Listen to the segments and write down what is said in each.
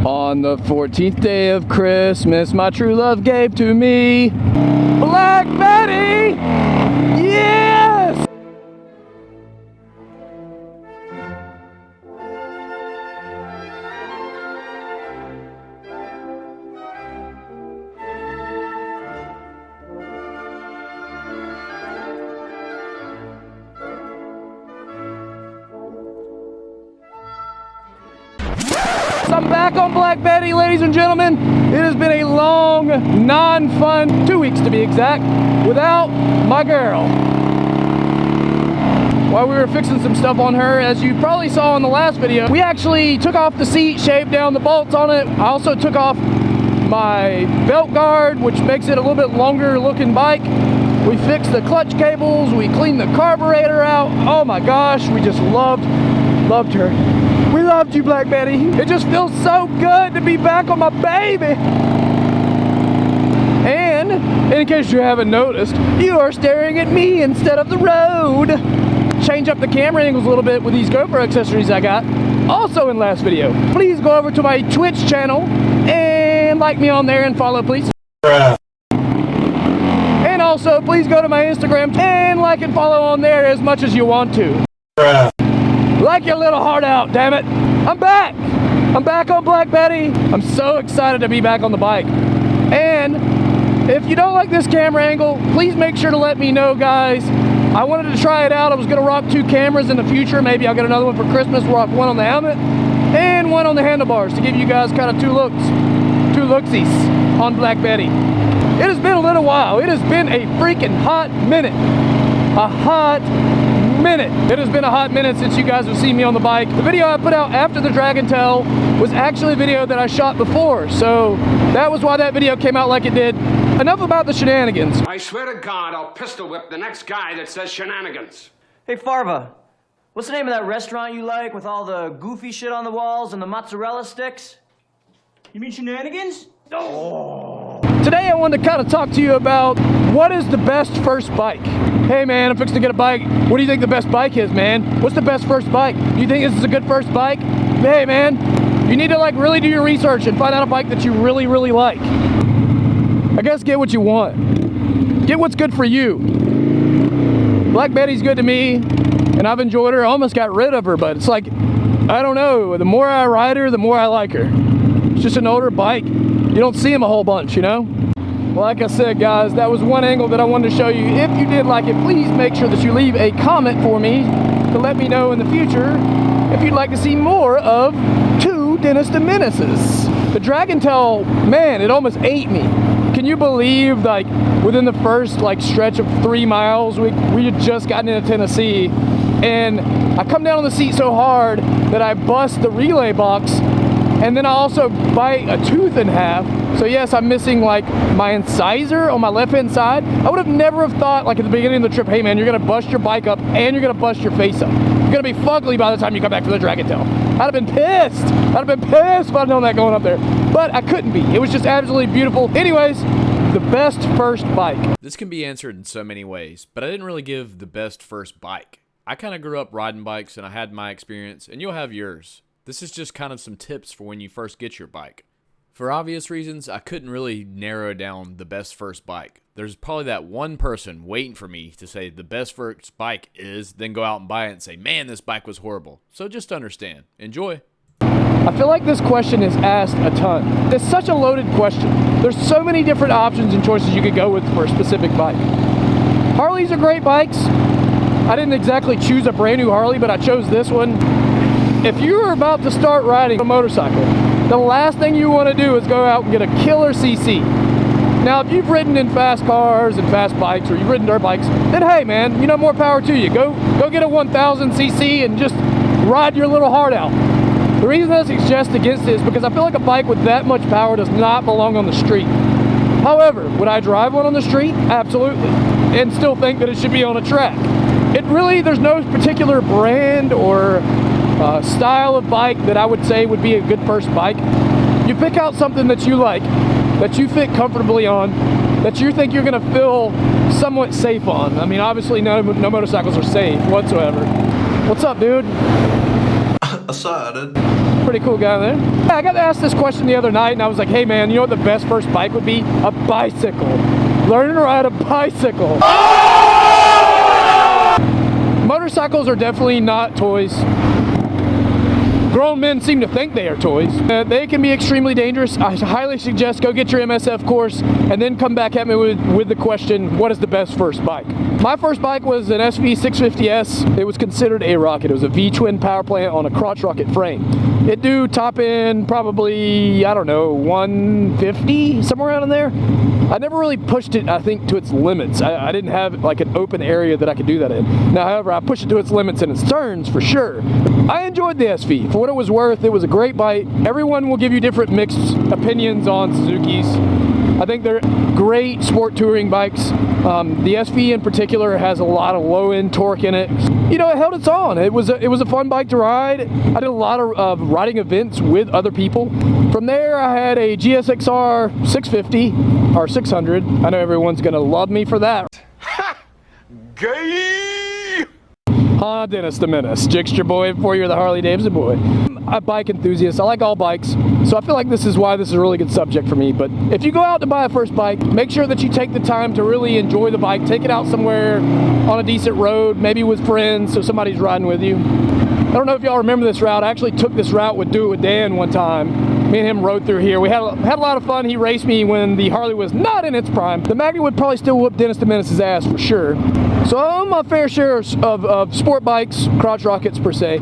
On the 14th day of Christmas, my true love gave to me Black Betty! Yes! I'm back on Black Betty, ladies and gentlemen. It has been a long, non-fun 2 weeks to be exact, without my girl. While we were fixing some stuff on her, as you probably saw in the last video, we actually took off the seat, shaved down the bolts on it. I also took off my belt guard, which makes it a little bit longer looking bike. We fixed the clutch cables, we cleaned the carburetor out. Oh my gosh, we just loved her. We loved you, Black Betty. It just feels so good to be back on my baby. And in case you haven't noticed, you are staring at me instead of the road. Change up the camera angles a little bit with these GoPro accessories I got. Also in last video, please go over to my Twitch channel and like me on there and follow, please. And also, please go to my Instagram and like and follow on there as much as you want to. Like your little heart out, damn it. I'm back. I'm back on Black Betty. I'm so excited to be back on the bike. And if you don't like this camera angle, please make sure to let me know, guys. I wanted to try it out. I was gonna rock 2 cameras in the future. Maybe I'll get another one for Christmas. Rock one on the helmet and one on the handlebars to give you guys kind of 2 looksies on Black Betty. It has been a little while. It has been a freaking hot minute. A hot minute. It has been a hot minute since you guys have seen me on the bike. The video I put out after the Dragon Tail was actually a video that I shot before, so that was why that video came out like it did. Enough about the shenanigans. I swear to God, I'll pistol whip the next guy that says shenanigans. Hey Farva, what's the name of that restaurant you like with all the goofy shit on the walls and the mozzarella sticks? You mean Shenanigans? Oh. Today I wanted to kind of talk to you about what is the best first bike. Hey man, I'm fixing to get a bike. What do you think the best bike is, man? What's the best first bike? You think this is a good first bike? Hey man, you need to like really do your research and find out a bike that you really, really like. I guess get what you want. Get what's good for you. Black Betty's good to me, and I've enjoyed her. I almost got rid of her, but it's like, I don't know. The more I ride her, the more I like her. It's just an older bike. You don't see them a whole bunch, you know? Well, like I said, guys, that was one angle that I wanted to show you. If you did like it, please make sure that you leave a comment for me to let me know in the future if you'd like to see more of 2 Dennistheminnises. The Dragon Tail, man, it almost ate me. Can you believe, like, within the first, like, stretch of 3 miles, we had just gotten into Tennessee, and I come down on the seat so hard that I bust the relay box, and then I also bite a tooth in half. So yes, I'm missing like my incisor on my left-hand side. I would have never have thought, like at the beginning of the trip, hey man, you're gonna bust your bike up and you're gonna bust your face up. You're gonna be fugly by the time you come back from the Dragon Tail. I'd have been pissed. I'd have been pissed if I'd known that going up there. But I couldn't be. It was just absolutely beautiful. Anyways, the best first bike. This can be answered in so many ways, but I didn't really give the best first bike. I kind of grew up riding bikes and I had my experience, and you'll have yours. This is just kind of some tips for when you first get your bike. For obvious reasons, I couldn't really narrow down the best first bike. There's probably that one person waiting for me to say the best first bike is, then go out and buy it and say, man, this bike was horrible. So just understand. Enjoy. I feel like this question is asked a ton. It's such a loaded question. There's so many different options and choices you could go with for a specific bike. Harleys are great bikes. I didn't exactly choose a brand new Harley, but I chose this one. If you're about to start riding a motorcycle, the last thing you want to do is go out and get a killer CC. Now, if you've ridden in fast cars and fast bikes, or you've ridden dirt bikes, then hey man, you know, more power to you. Go get a 1000 cc and just ride your little heart out. The reason I suggest against it is because I feel like a bike with that much power does not belong on the street. However, would I drive one on the street? Absolutely. And still think that it should be on a track. It really, there's no particular brand or style of bike that I would say would be a good first bike. You pick out something that you like, that you fit comfortably on, that you think you're gonna feel somewhat safe on. I mean, obviously no motorcycles are safe whatsoever. What's up, dude? Aside. pretty cool guy there. Yeah, I got asked this question the other night, and I was like, hey man, you know what the best first bike would be? A bicycle. Learning to ride a bicycle. Motorcycles are definitely not toys. Grown men seem to think they are toys. They can be extremely dangerous. I highly suggest go get your MSF course and then come back at me with the question, what is the best first bike? My first bike was an SV650S. It was considered a rocket. It was a V-twin power plant on a crotch rocket frame. It do top end probably, I don't know, 150, somewhere around in there. I never really pushed it, I think, to its limits. I didn't have like an open area that I could do that in. Now, however, I pushed it to its limits in its turns for sure. I enjoyed the SV. For what it was worth, it was a great bike. Everyone will give you different mixed opinions on Suzuki's. I think they're great sport touring bikes. The SV in particular has a lot of low-end torque in it. You know, it held its own. It was a fun bike to ride. I did a lot of riding events with other people. From there, I had a GSXR 650 or 600. I know everyone's gonna love me for that. Gay! Dennistheminnis, Jixture boy before you're the Harley Davidson boy. I'm a bike enthusiast. I like all bikes, so I feel like this is why this is a really good subject for me. But if you go out to buy a first bike, make sure that you take the time to really enjoy the bike. Take it out somewhere on a decent road, maybe with friends, so somebody's riding with you. I don't know if y'all remember this route. I actually took this route with Do It With Dan one time. Me and him rode through here. We had a lot of fun. He raced me when the Harley was not in its prime. The Magnet would probably still whoop Dennistheminnis' ass for sure. So I own my fair share of sport bikes, crotch rockets per se.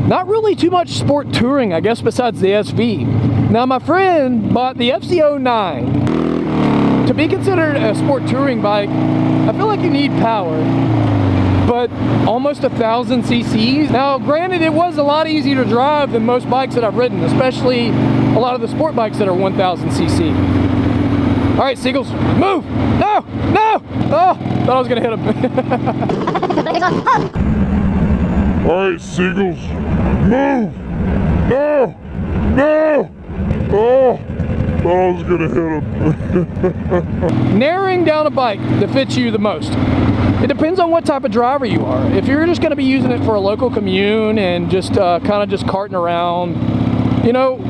Not really too much sport touring, I guess, besides the SV. Now my friend bought the FC09. To be considered a sport touring bike, I feel like you need power, but almost 1,000 cc's. Now granted, it was a lot easier to drive than most bikes that I've ridden, especially a lot of the sport bikes that are 1,000 cc. All right, Seagulls, move! No! No! Oh, thought I was gonna hit him. All right, Seagulls, move! No! No! Oh, thought I was gonna hit him. Narrowing down a bike that fits you the most. It depends on what type of driver you are. If you're just gonna be using it for a local commune and just kind of just carting around, you know,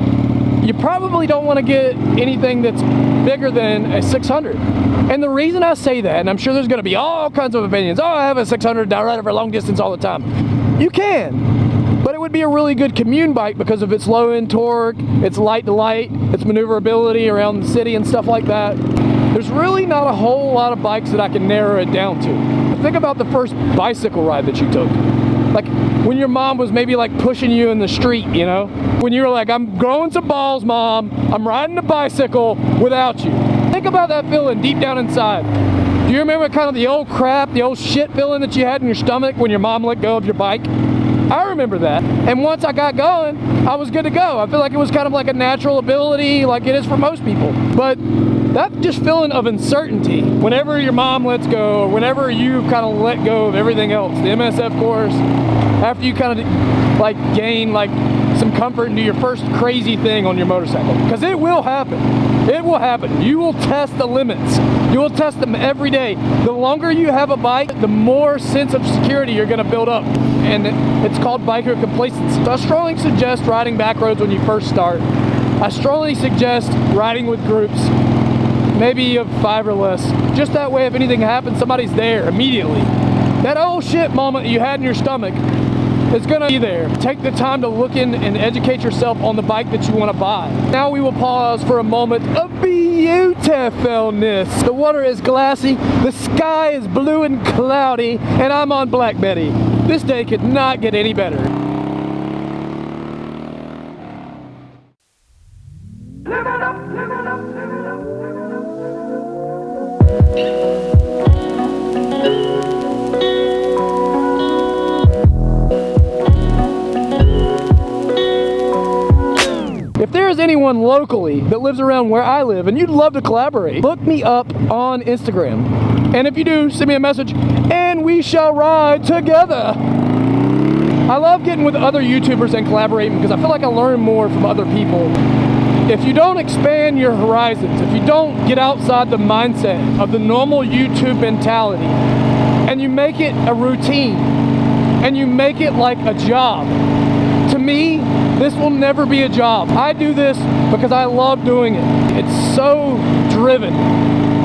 you probably don't want to get anything that's bigger than a 600. And the reason I say that, and I'm sure there's going to be all kinds of opinions, oh, I have a 600, I ride it for long distance all the time. You can, but it would be a really good commune bike because of its low-end torque, its light to light, its maneuverability around the city and stuff like that. There's really not a whole lot of bikes that I can narrow it down to. Think about the first bicycle ride that you took. Like when your mom was maybe like pushing you in the street, you know? When you were like, I'm growing some balls, Mom. I'm riding a bicycle without you. Think about that feeling deep down inside. Do you remember kind of the old crap, the old shit feeling that you had in your stomach when your mom let go of your bike? I remember that. And once I got going, I was good to go. I feel like it was kind of like a natural ability like it is for most people. But that just feeling of uncertainty, whenever your mom lets go, or whenever you kind of let go of everything else, the MSF course, after you kind of like gain like some comfort and do your first crazy thing on your motorcycle, because it will happen. It will happen. You will test the limits. You will test them every day. The longer you have a bike, the more sense of security you're going to build up. And it's called biker complacency. So I strongly suggest riding back roads when you first start. I strongly suggest riding with groups, maybe of 5 or less. Just that way, if anything happens, somebody's there immediately. That old shit moment you had in your stomach is gonna be there. Take the time to look in and educate yourself on the bike that you want to buy. Now we will pause for a moment of beautifulness. The water is glassy, the sky is blue and cloudy, and I'm on Black Betty. This day could not get any better. If there is anyone locally that lives around where I live and you'd love to collaborate, look me up on Instagram. And if you do, send me a message and we shall ride together. I love getting with other YouTubers and collaborating because I feel like I learn more from other people. If you don't expand your horizons, if you don't get outside the mindset of the normal YouTube mentality and you make it a routine and you make it like a job, to me, This will never be a job. I do this because I love doing it. It's so driven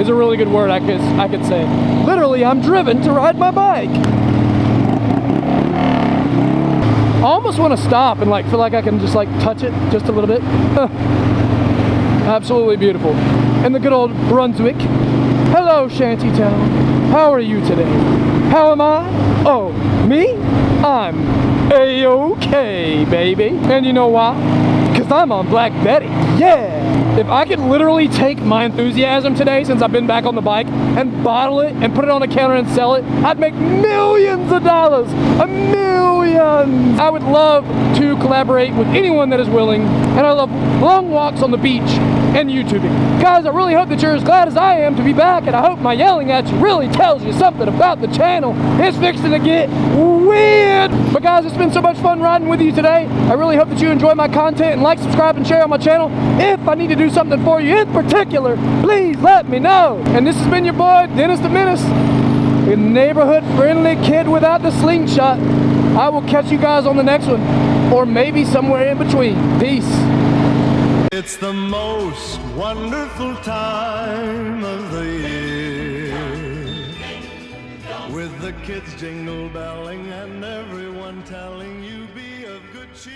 is a really good word I could say. Literally, I'm driven to ride my bike. I almost want to stop and like feel like I can just like touch it just a little bit. Absolutely beautiful. And the good old Brunswick. Hello, Shantytown. How are you today? How am I? Oh, me? I'm A-OK, baby. And you know why? Because I'm on Black Betty. Yeah! If I could literally take my enthusiasm today, since I've been back on the bike, and bottle it and put it on the counter and sell it, I'd make millions of dollars. A million! I would love to collaborate with anyone that is willing, and I love long walks on the beach and YouTubing. Guys, I really hope that you're as glad as I am to be back, and I hope my yelling at you really tells you something about the channel. It's fixing to get weird. But guys, it's been so much fun riding with you today. I really hope that you enjoy my content and like, subscribe, and share on my channel. If I need to do something for you in particular, please let me know. And this has been your boy, Dennistheminnis, a neighborhood-friendly kid without the slingshot. I will catch you guys on the next one, or maybe somewhere in between. Peace. It's the most wonderful time of the year, with the kids jingle belling and everyone telling you be of good cheer.